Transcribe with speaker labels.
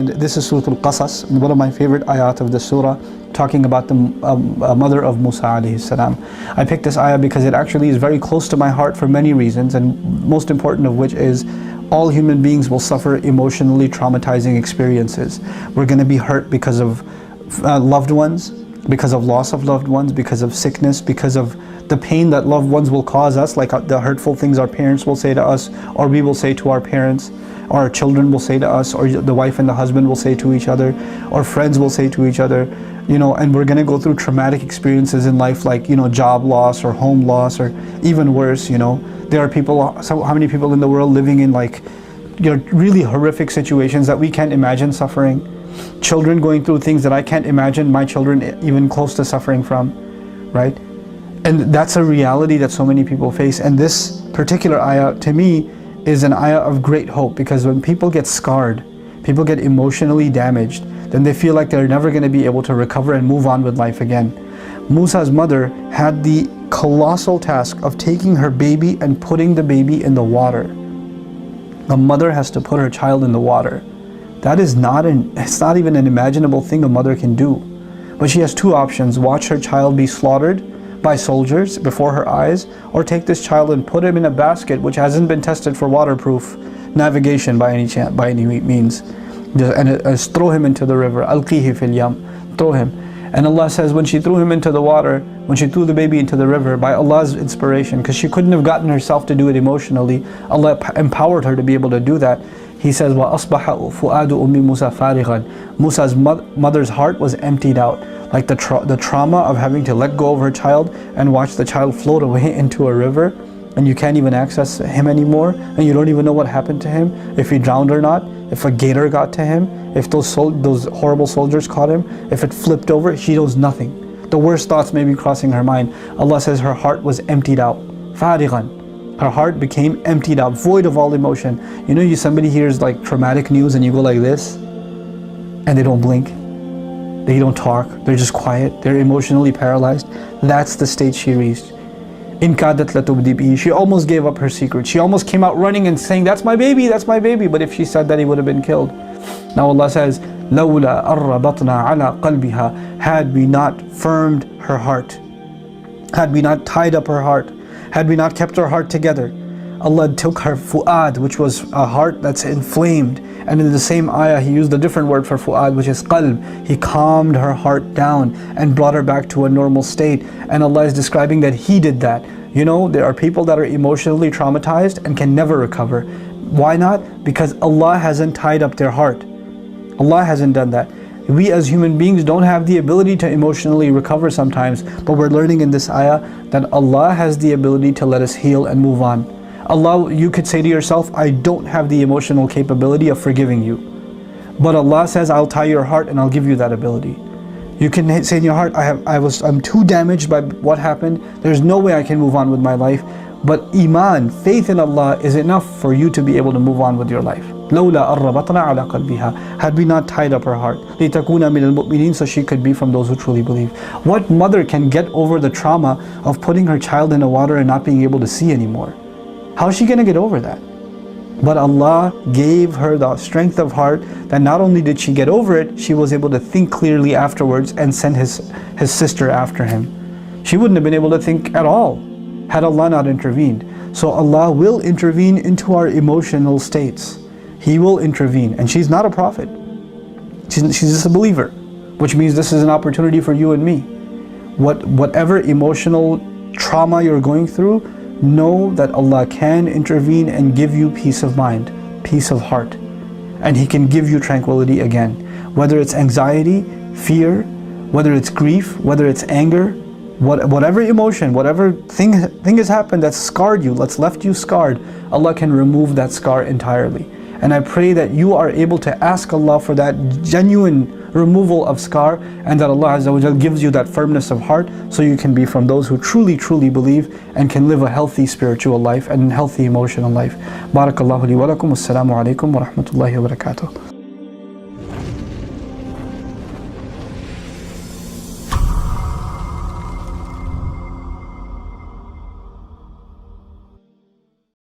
Speaker 1: and this is Surah Al-Qasas, one of my favorite ayat of the surah, talking about the mother of Musa alayhi salam. I picked this ayah because it actually is very close to my heart for many reasons, and most important of which is all human beings will suffer emotionally traumatizing experiences. We're going to be hurt because of loved ones, because of loss of loved ones, because of sickness, because of the pain that loved ones will cause us, like the hurtful things our parents will say to us, or we will say to our parents, or our children will say to us, or the wife and the husband will say to each other, or friends will say to each other, you know, and we're going to go through traumatic experiences in life, like, you know, job loss or home loss, or even worse, you know. There are people, so how many people in the world living in, like, you know, really horrific situations that we can't imagine suffering. Children going through things that I can't imagine my children even close to suffering from, right? And that's a reality that so many people face. And this particular ayah, to me, is an ayah of great hope, because when people get scarred, people get emotionally damaged, then they feel like they're never going to be able to recover and move on with life again. Musa's mother had the colossal task of taking her baby and putting the baby in the water. A mother has to put her child in the water. That is it's not even an imaginable thing a mother can do. But she has two options: watch her child be slaughtered by soldiers before her eyes, or take this child and put him in a basket which hasn't been tested for waterproof navigation by any means, and throw him into the river. Alqihi fil yam, throw him. And Allah says, when she threw him into the water, when she threw the baby into the river, by Allah's inspiration, because she couldn't have gotten herself to do it emotionally, Allah empowered her to be able to do that. He says, وَأَصْبَحَ فُؤَادُ أُمِّ مُوسَى فَارِغًا. Musa's mother's heart was emptied out, like the trauma of having to let go of her child and watch the child float away into a river, and you can't even access him anymore, and you don't even know what happened to him, if he drowned or not, if a gator got to him, if those horrible soldiers caught him, if it flipped over. She knows nothing. The worst thoughts may be crossing her mind. Allah says her heart was emptied out. فَارِغًا. Her heart became emptied out, void of all emotion. You know, somebody hears like traumatic news and you go like this, and they don't blink, they don't talk, they're just quiet, they're emotionally paralyzed. That's the state she reached. In kadat latubdi bihi. She almost gave up her secret. She almost came out running and saying, that's my baby, that's my baby. But if she said that, he would have been killed. Now Allah says, لَوْلَا أَرَّبَطْنَا عَلَىٰ قَلْبِهَا. Had we not firmed her heart, had we not tied up her heart, had we not kept her heart together. Allah took her fu'ad, which was a heart that's inflamed, and in the same ayah He used a different word for fu'ad, which is qalb. He calmed her heart down and brought her back to a normal state. And Allah is describing that He did that. You know, there are people that are emotionally traumatized and can never recover. Why not? Because Allah hasn't tied up their heart. Allah hasn't done that. We as human beings don't have the ability to emotionally recover sometimes, but we're learning in this ayah that Allah has the ability to let us heal and move on. Allah, you could say to yourself, I don't have the emotional capability of forgiving you. But Allah says, I'll tie your heart and I'll give you that ability. You can say in your heart, I'm too damaged by what happened. There's no way I can move on with my life. But Iman, faith in Allah, is enough for you to be able to move on with your life. لَوْلَا أَرَّبَطْنَا عَلَىٰ قَلْبِهَا. Had we not tied up her heart, لِتَكُونَ مِنَ الْمُؤْمِنِينَ, so she could be from those who truly believe. What mother can get over the trauma of putting her child in the water and not being able to see anymore? How is she going to get over that? But Allah gave her the strength of heart that not only did she get over it, she was able to think clearly afterwards and send his sister after him. She wouldn't have been able to think at all had Allah not intervened. So Allah will intervene into our emotional states. He will intervene. And she's not a prophet. She's just a believer, which means this is an opportunity for you and me. Whatever emotional trauma you're going through, know that Allah can intervene and give you peace of mind, peace of heart. And He can give you tranquility again. Whether it's anxiety, fear, whether it's grief, whether it's anger, whatever emotion, whatever thing has happened that's scarred you, that's left you scarred, Allah can remove that scar entirely. And I pray that you are able to ask Allah for that genuine removal of scar, and that Allah Azza wa Jal gives you that firmness of heart, so you can be from those who truly believe and can live a healthy spiritual life and healthy emotional life. Barakallahu li wa lakum. Assalamu alaikum wa rahmatullahi wa barakatuh.